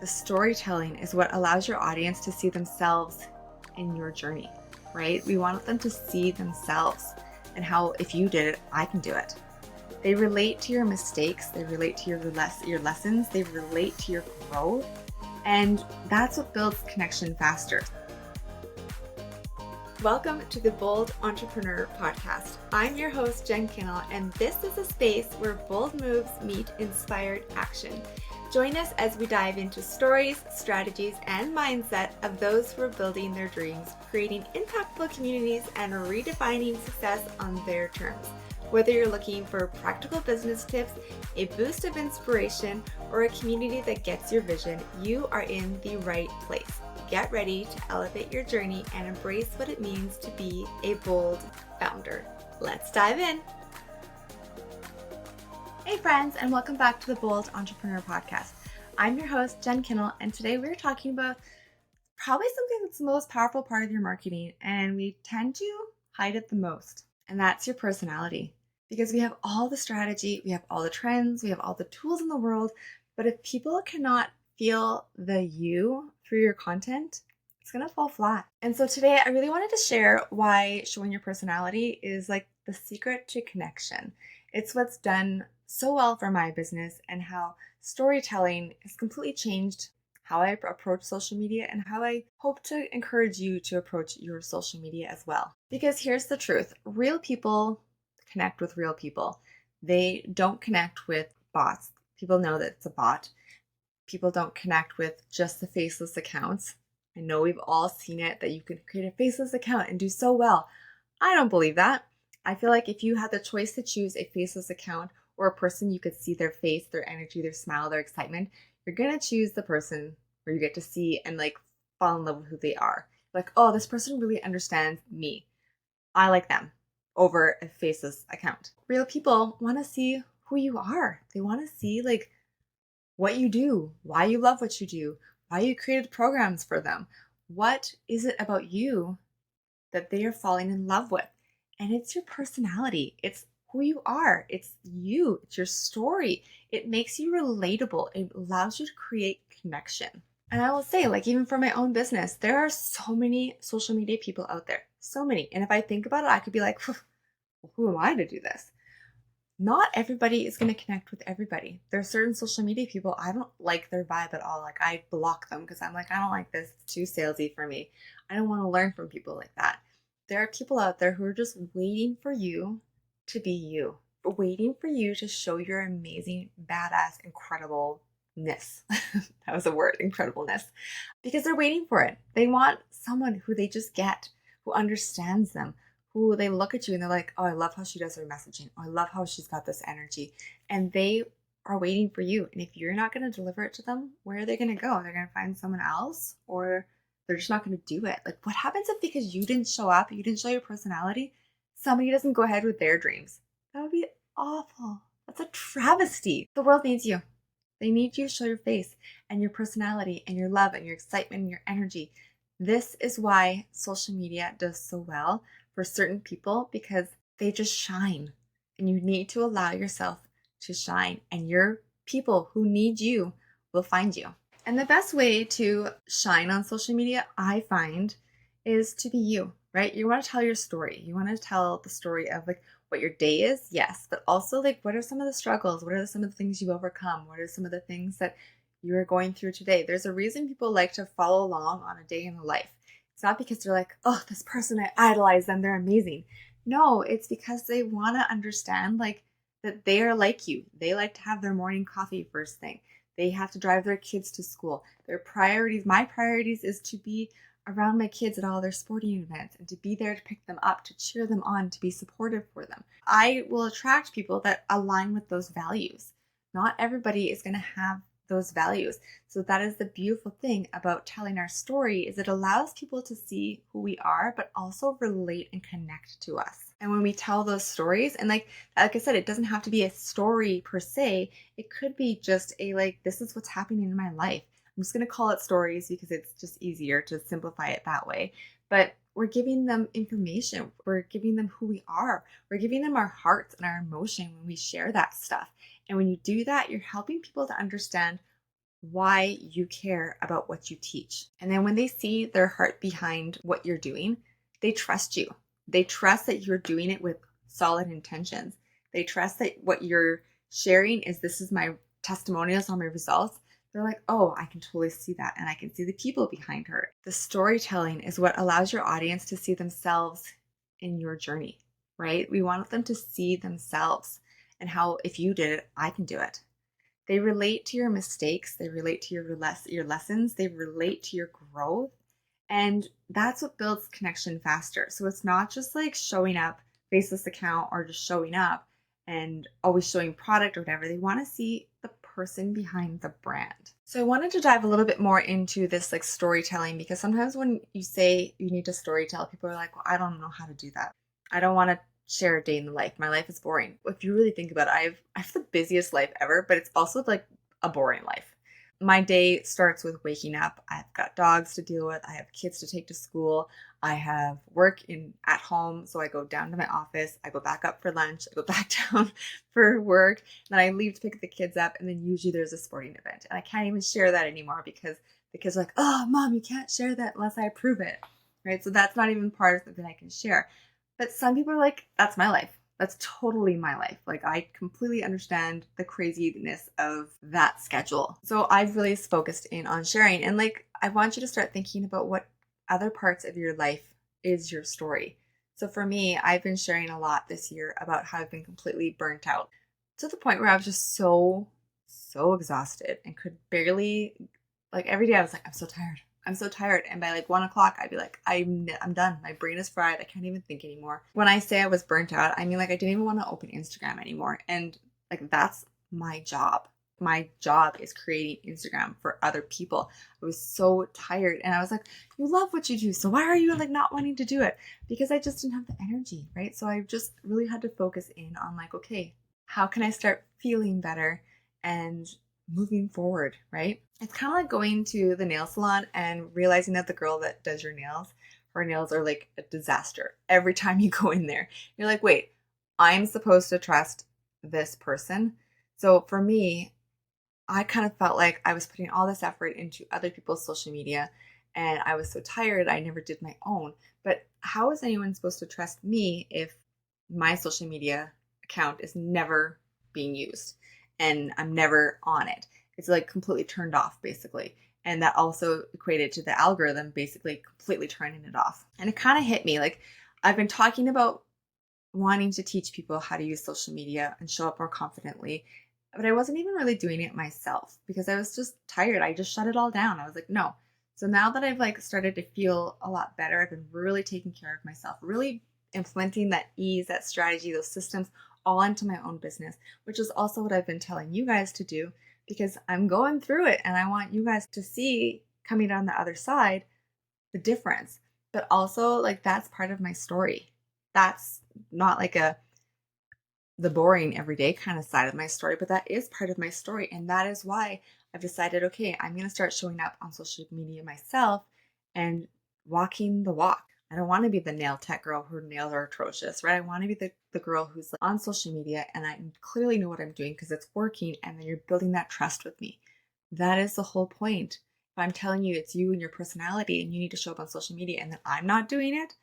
The storytelling is what allows your audience to see themselves in your journey, right? We want them to see themselves and how if you did it, I can do it. They relate to your mistakes, they relate to your lessons, they relate to your growth, and that's what builds connection faster. Welcome to the Bold Entrepreneur Podcast. I'm your host, Jen Kinal, and this is a space where bold moves meet inspired action. Join us as we dive into stories, strategies, and mindset of those who are building their dreams, creating impactful communities, and redefining success on their terms. Whether you're looking for practical business tips, a boost of inspiration, or a community that gets your vision, you are in the right place. Get ready to elevate your journey and embrace what it means to be a bold founder. Let's dive in. Hey friends, and welcome back to the Bold Entrepreneur Podcast. I'm your host, Jen Kinal, and today we're talking about probably something that's the most powerful part of your marketing, and we tend to hide it the most, and that's your personality. Because we have all the strategy, we have all the trends, we have all the tools in the world, but if people cannot feel the you through your content, it's gonna fall flat. And so today I really wanted to share why showing your personality is like the secret to connection. It's what's done so well for my business and how storytelling has completely changed how I approach social media and how I hope to encourage you to approach your social media as well. Because here's the truth, real people connect with real people. They don't connect with bots. People know that it's a bot. People don't connect with just the faceless accounts. I know we've all seen it, that you can create a faceless account and do so well. I don't believe that. I feel like if you had the choice to choose a faceless account or a person you could see their face, their energy, their smile, their excitement, you're going to choose the person where you get to see and like fall in love with who they are. Like, oh, this person really understands me. I like them over a faceless account. Real people want to see who you are. They want to see like what you do, why you love what you do, why you created programs for them. What is it about you that they are falling in love with? And it's your personality. It's who you are. It's you. It's your story. It makes you relatable. It allows you to create connection. And I will say, like, even for my own business, there are so many social media people out there. So many. And if I think about it, I could be like, who am I to do this? Not everybody is going to connect with everybody. There are certain social media people, I don't like their vibe at all. Like, I block them because I'm like, I don't like this. It's too salesy for me. I don't want to learn from people like that. There are people out there who are just waiting for you to be you, waiting for you to show your amazing, badass, incredibleness. That was a word, incredibleness. Because they're waiting for it. They want someone who they just get, who understands them, who they look at you and they're like, oh, I love how she does her messaging. Oh, I love how she's got this energy. And they are waiting for you. And if you're not going to deliver it to them, where are they going to go? They're going to find someone else, or they're just not going to do it. Like, what happens if because you didn't show up, you didn't show your personality, somebody doesn't go ahead with their dreams? That would be awful. That's a travesty. The world needs you. They need you to show your face and your personality and your love and your excitement and your energy. This is why social media does so well for certain people, because they just shine, and you need to allow yourself to shine, and your people who need you will find you. And the best way to shine on social media, I find, is to be you, right? You want to tell your story. You want to tell the story of like what your day is, yes, but also like what are some of the struggles? What are some of the things you've overcome? What are some of the things that you're going through today? There's a reason people like to follow along on a day in the life. It's not because they're like, oh, this person, I idolize them, they're amazing. No, it's because they want to understand like that they are like you. They like to have their morning coffee first thing. They have to drive their kids to school. Their priorities, my priorities is to be around my kids at all their sporting events and to be there to pick them up, to cheer them on, to be supportive for them. I will attract people that align with those values. Not everybody is going to have those values. So that is the beautiful thing about telling our story, is it allows people to see who we are, but also relate and connect to us. And when we tell those stories, and like I said, it doesn't have to be a story per se. It could be just a like, this is what's happening in my life. I'm just going to call it stories because it's just easier to simplify it that way. But we're giving them information. We're giving them who we are. We're giving them our hearts and our emotion when we share that stuff. And when you do that, you're helping people to understand why you care about what you teach. And then when they see their heart behind what you're doing, they trust you. They trust that you're doing it with solid intentions. They trust that what you're sharing is this is my testimonials on my results. They're like, oh, I can totally see that. And I can see the people behind her. The storytelling is what allows your audience to see themselves in your journey, right? We want them to see themselves and how if you did it, I can do it. They relate to your mistakes, they relate to your lessons, they relate to your growth, and that's what builds connection faster. So it's not just like showing up, faceless account, or just showing up and always showing product or whatever. They want to see the person behind the brand. So I wanted to dive a little bit more into this like storytelling because sometimes when you say you need to storytell, people are like, well, I don't know how to do that. I don't want to share a day in the life. My life is boring. If you really think about it, I have the busiest life ever, but it's also like a boring life. My day starts with waking up. I've got dogs to deal with. I have kids to take to school. I have work in at home, so I go down to my office. I go back up for lunch. I go back down for work. Then I leave to pick the kids up, and then usually there's a sporting event, and I can't even share that anymore because the kids are like, "Oh, mom, you can't share that unless I approve it." Right? So that's not even part of something I can share. But some people are like, that's my life. That's totally my life. Like, I completely understand the craziness of that schedule. So I've really focused in on sharing. And like, I want you to start thinking about what other parts of your life is your story. So for me, I've been sharing a lot this year about how I've been completely burnt out to the point where I was just so exhausted and could barely, like, every day I was like, I'm so tired. I'm so tired. And by like 1 o'clock, I'd be like, I'm done. My brain is fried. I can't even think anymore. When I say I was burnt out, I mean like I didn't even want to open Instagram anymore. And like that's my job. My job is creating Instagram for other people. I was so tired and I was like, you love what you do. So why are you like not wanting to do it? Because I just didn't have the energy, right? So I just really had to focus in on like, okay, how can I start feeling better and moving forward, right? It's kind of like going to the nail salon and realizing that the girl that does your nails, her nails are like a disaster every time you go in there. You're like, wait, I'm supposed to trust this person. So for me, I kind of felt like I was putting all this effort into other people's social media and I was so tired I never did my own. But how is anyone supposed to trust me if my social media account is never being used and I'm never on it? It's like completely turned off basically. And that also equated to the algorithm basically completely turning it off. And it kind of hit me like I've been talking about wanting to teach people how to use social media and show up more confidently. But I wasn't even really doing it myself because I was just tired. I just shut it all down. I was like, no. So now that I've like started to feel a lot better, I've been really taking care of myself, really implementing that ease, that strategy, those systems all into my own business, which is also what I've been telling you guys to do because I'm going through it and I want you guys to see coming down the other side the difference. But also like that's part of my story. That's not like a the boring everyday kind of side of my story, but that is part of my story. And that is why I've decided, okay, I'm going to start showing up on social media myself and walking the walk. I don't want to be the nail tech girl whose nails are atrocious, right? I want to be the girl who's like on social media and I clearly know what I'm doing because it's working and then you're building that trust with me. That is the whole point. If I'm telling you it's you and your personality and you need to show up on social media and then I'm not doing it,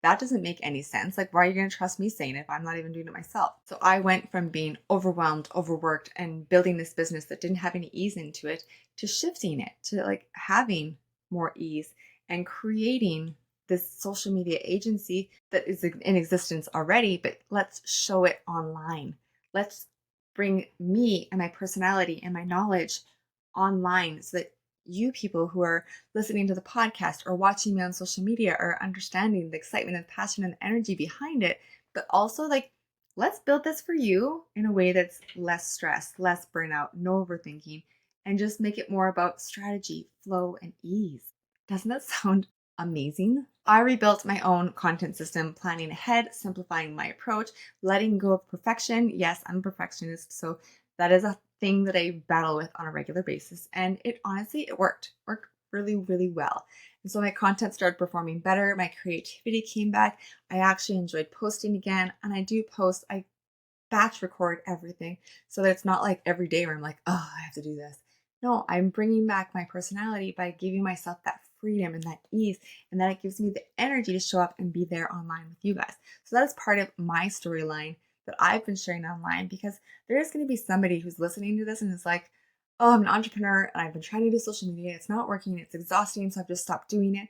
that doesn't make any sense. Like, why are you going to trust me saying it if I'm not even doing it myself? So I went from being overwhelmed, overworked, and building this business that didn't have any ease into it to shifting it to like having more ease and creating this social media agency that is in existence already, but let's show it online. Let's bring me and my personality and my knowledge online so that you people who are listening to the podcast or watching me on social media are understanding the excitement and passion and energy behind it, but also like, let's build this for you in a way that's less stress, less burnout, no overthinking, and just make it more about strategy, flow, and ease. Doesn't that sound amazing? I rebuilt my own content system, planning ahead, simplifying my approach, letting go of perfection. Yes, I'm a perfectionist, so that is a thing that I battle with on a regular basis. And it honestly, it worked really, really well. And so my content started performing better. My creativity came back. I actually enjoyed posting again. And I do post, I batch record everything so that it's not like every day where I'm like, oh, I have to do this. No, I'm bringing back my personality by giving myself that freedom and that ease, and that it gives me the energy to show up and be there online with you guys. So that is part of my storyline that I've been sharing online, because there is going to be somebody who's listening to this and is like, oh, I'm an entrepreneur and I've been trying to do social media. It's not working. It's exhausting. So I've just stopped doing it.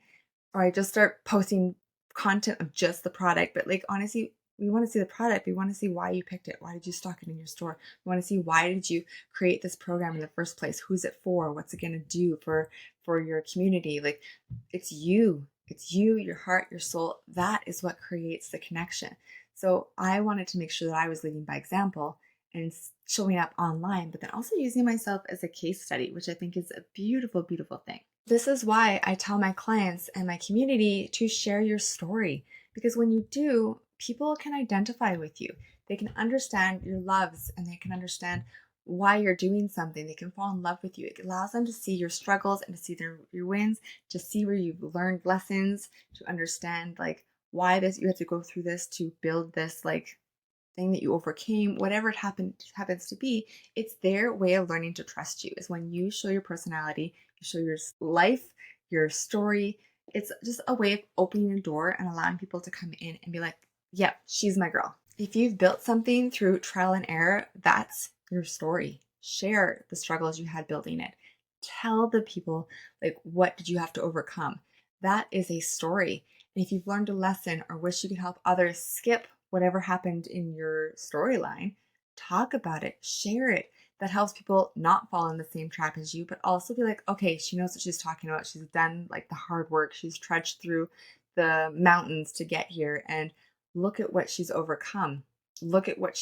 Or I just start posting content of just the product. But like, honestly, we want to see the product. We want to see why you picked it. Why did you stock it in your store? We want to see, why did you create this program in the first place? Who's it for? What's it going to do for your community? Like, it's you. It's you, your heart, your soul. That is what creates the connection. So I wanted to make sure that I was leading by example and showing up online, but then also using myself as a case study, which I think is a beautiful, beautiful thing. This is why I tell my clients and my community to share your story, because when you do, people can identify with you. They can understand your loves, and they can understand why you're doing something. They can fall in love with you. It allows them to see your struggles and to see your wins, to see where you've learned lessons, to understand like why this you have to go through this to build this like thing that you overcame, whatever it happens to be. It's their way of learning to trust you, is when you show your personality, you show your life, your story. It's just a way of opening a door and allowing people to come in and be like, yep, she's my girl. If you've built something through trial and error, that's your story. Share the struggles you had building it. Tell the people, like, what did you have to overcome? That is a story. And if you've learned a lesson or wish you could help others skip whatever happened in your storyline, talk about it, share it. That helps people not fall in the same trap as you, but also be like, okay, she knows what she's talking about. She's done like the hard work. She's trudged through the mountains to get here, and look at what she's overcome. Look at what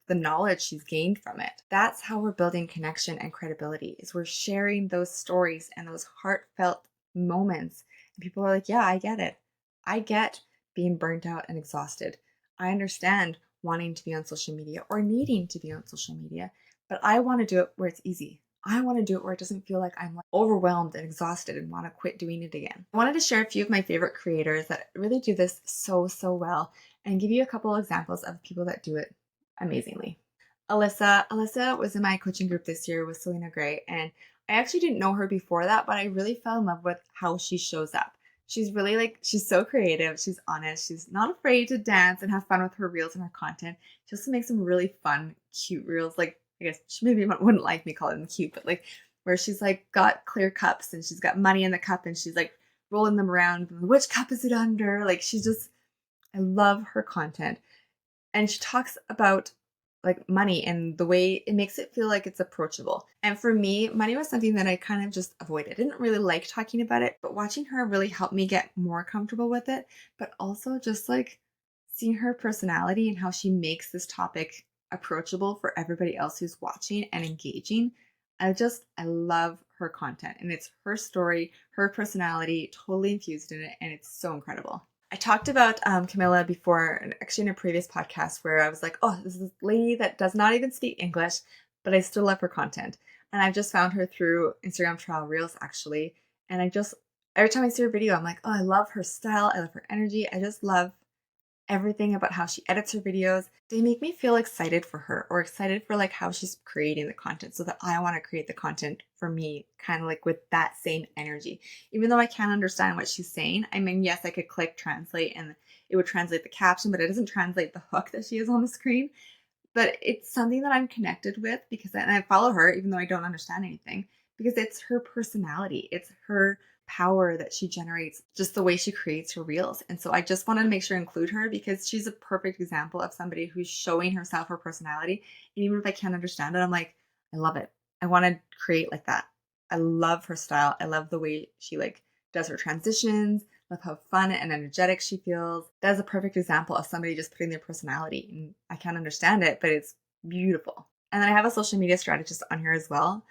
the knowledge she's gained from it. That's how we're building connection and credibility, is we're sharing those stories and those heartfelt moments. And people are like, yeah, I get it. I get being burnt out and exhausted. I understand wanting to be on social media or needing to be on social media, but I want to do it where it's easy. I want to do it where it doesn't feel like I'm like overwhelmed and exhausted and want to quit doing it again. I wanted to share a few of my favorite creators that really do this so, so well, and give you a couple examples of people that do it amazingly. Alyssa was in my coaching group this year with Selena Gray, and I actually didn't know her before that, but I really fell in love with how she shows up. She's really like, she's so creative. She's honest. She's not afraid to dance and have fun with her reels and her content. She also makes some really fun, cute reels. Like, I guess she maybe wouldn't like me calling them cute, but like where she's like got clear cups and she's got money in the cup and she's like rolling them around. Which cup is it under? Like, she's just, I love her content. And she talks about like money and the way it makes it feel like it's approachable. And for me, money was something that I kind of just avoided. I didn't really like talking about it, but watching her really helped me get more comfortable with it. But also just like seeing her personality and how she makes this topic approachable for everybody else who's watching and engaging. I love her content, and it's her story, her personality totally infused in it, and it's so incredible. I talked about Camilla before, actually in a previous podcast, where I was like, oh, this is this lady that does not even speak English, but I still love her content. And I've just found her through Instagram trial reels, actually. And every time I see her video, I'm like, oh, I love her style. I love her energy. I just love everything about how she edits her videos. They make me feel excited for her, or excited for like how she's creating the content, so that I want to create the content for me, kind of like with that same energy. Even though I can't understand what she's saying, I mean, yes, I could click translate and it would translate the caption, but it doesn't translate the hook that she has on the screen. But it's something that I'm connected with, because and I follow her even though I don't understand anything, because it's her personality. It's her power that she generates, just the way she creates her reels. And so I just wanted to make sure to include her, because she's a perfect example of somebody who's showing herself, her personality. And even if I can't understand it, I'm like, I love it. I want to create like that. I love her style. I love the way she like does her transitions. Love how fun and energetic she feels. That is a perfect example of somebody just putting their personality. And I can't understand it, but it's beautiful. And then I have a social media strategist on here as well,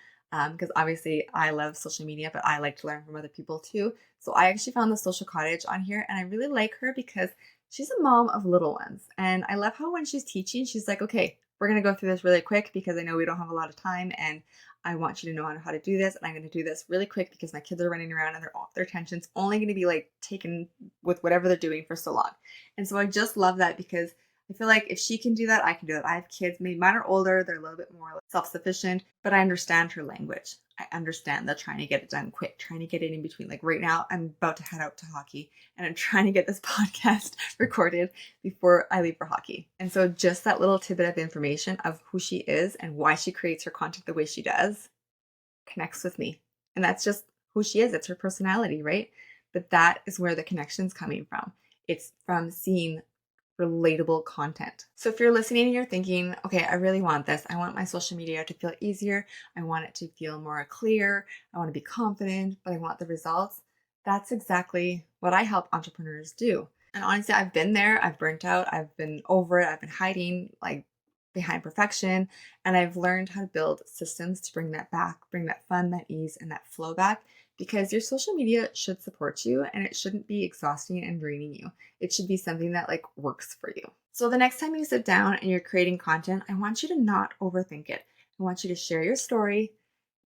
because obviously I love social media, but I like to learn from other people too. So I actually found the Social Cottage on here, and I really like her because she's a mom of little ones. And I love how when she's teaching, she's like, okay, we're going to go through this really quick because I know we don't have a lot of time, and I want you to know how to do this. And I'm going to do this really quick because my kids are running around and their attention's only going to be like taken with whatever they're doing for so long. And so I just love that, because I feel like if she can do that, I can do it. I have kids, maybe mine are older, they're a little bit more self-sufficient, but I understand her language. I understand that trying to get it done quick, trying to get it in between. Like right now, I'm about to head out to hockey and I'm trying to get this podcast recorded before I leave for hockey. And so just that little tidbit of information of who she is and why she creates her content the way she does connects with me. And that's just who she is. It's her personality, right? But that is where the connection's coming from. It's from seeing relatable content. So if you're listening and you're thinking, okay, I really want this. I want my social media to feel easier. I want it to feel more clear. I want to be confident, but I want the results. That's exactly what I help entrepreneurs do. And honestly, I've been there. I've burnt out. I've been over it. I've been hiding like behind perfection. And I've learned how to build systems to bring that back, bring that fun, that ease, and that flow back, because your social media should support you and it shouldn't be exhausting and draining you. It should be something that like works for you. So the next time you sit down and you're creating content, I want you to not overthink it. I want you to share your story,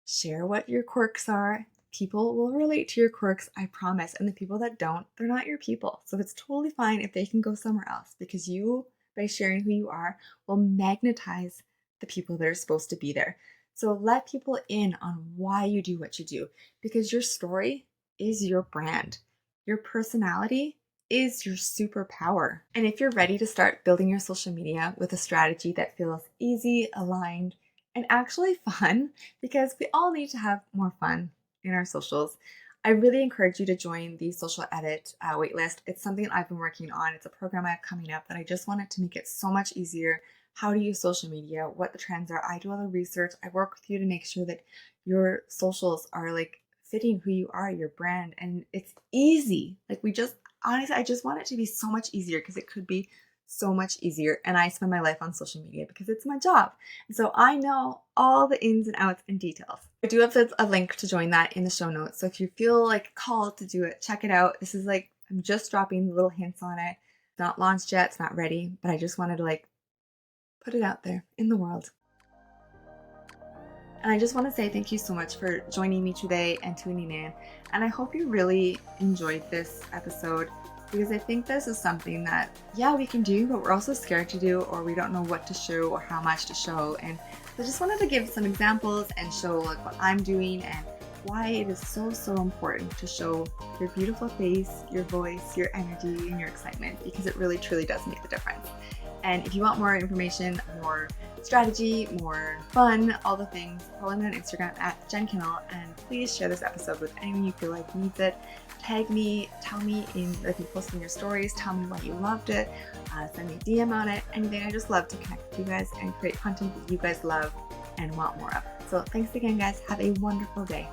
share what your quirks are. People will relate to your quirks, I promise. And the people that don't, they're not your people. So it's totally fine if they can go somewhere else, because you, by sharing who you are, will magnetize the people that are supposed to be there. So let people in on why you do what you do, because your story is your brand. Your personality is your superpower. And if you're ready to start building your social media with a strategy that feels easy, aligned, and actually fun, because we all need to have more fun in our socials, I really encourage you to join the Social Edit waitlist. It's something I've been working on. It's a program I have coming up that I just wanted to make it so much easier. How to use social media, what the trends are. I do all the research. I work with you to make sure that your socials are like fitting who you are, your brand, and it's easy. Like honestly, I just want it to be so much easier, because it could be so much easier. And I spend my life on social media because it's my job. And so I know all the ins and outs and details. I do have a link to join that in the show notes. So if you feel like called to do it, check it out. This is like, I'm just dropping little hints on it. It's not launched yet. It's not ready, but I just wanted to like put it out there in the world. And I just want to say thank you so much for joining me today and tuning in. And I hope you really enjoyed this episode, because I think this is something that, yeah, we can do, but we're also scared to do, or we don't know what to show or how much to show. And I just wanted to give some examples and show like what I'm doing and why it is so important to show your beautiful face, your voice, your energy, and your excitement, because it really truly does make the difference. And if you want more information, more strategy, more fun, all the things, follow me on Instagram at Jen Kinal, and please share this episode with anyone you feel like needs it. Tag me, tell me if you post in your stories, tell me why you loved it, send me a DM on it, anything. I just love to connect with you guys and create content that you guys love and want more of. So thanks again, guys. Have a wonderful day.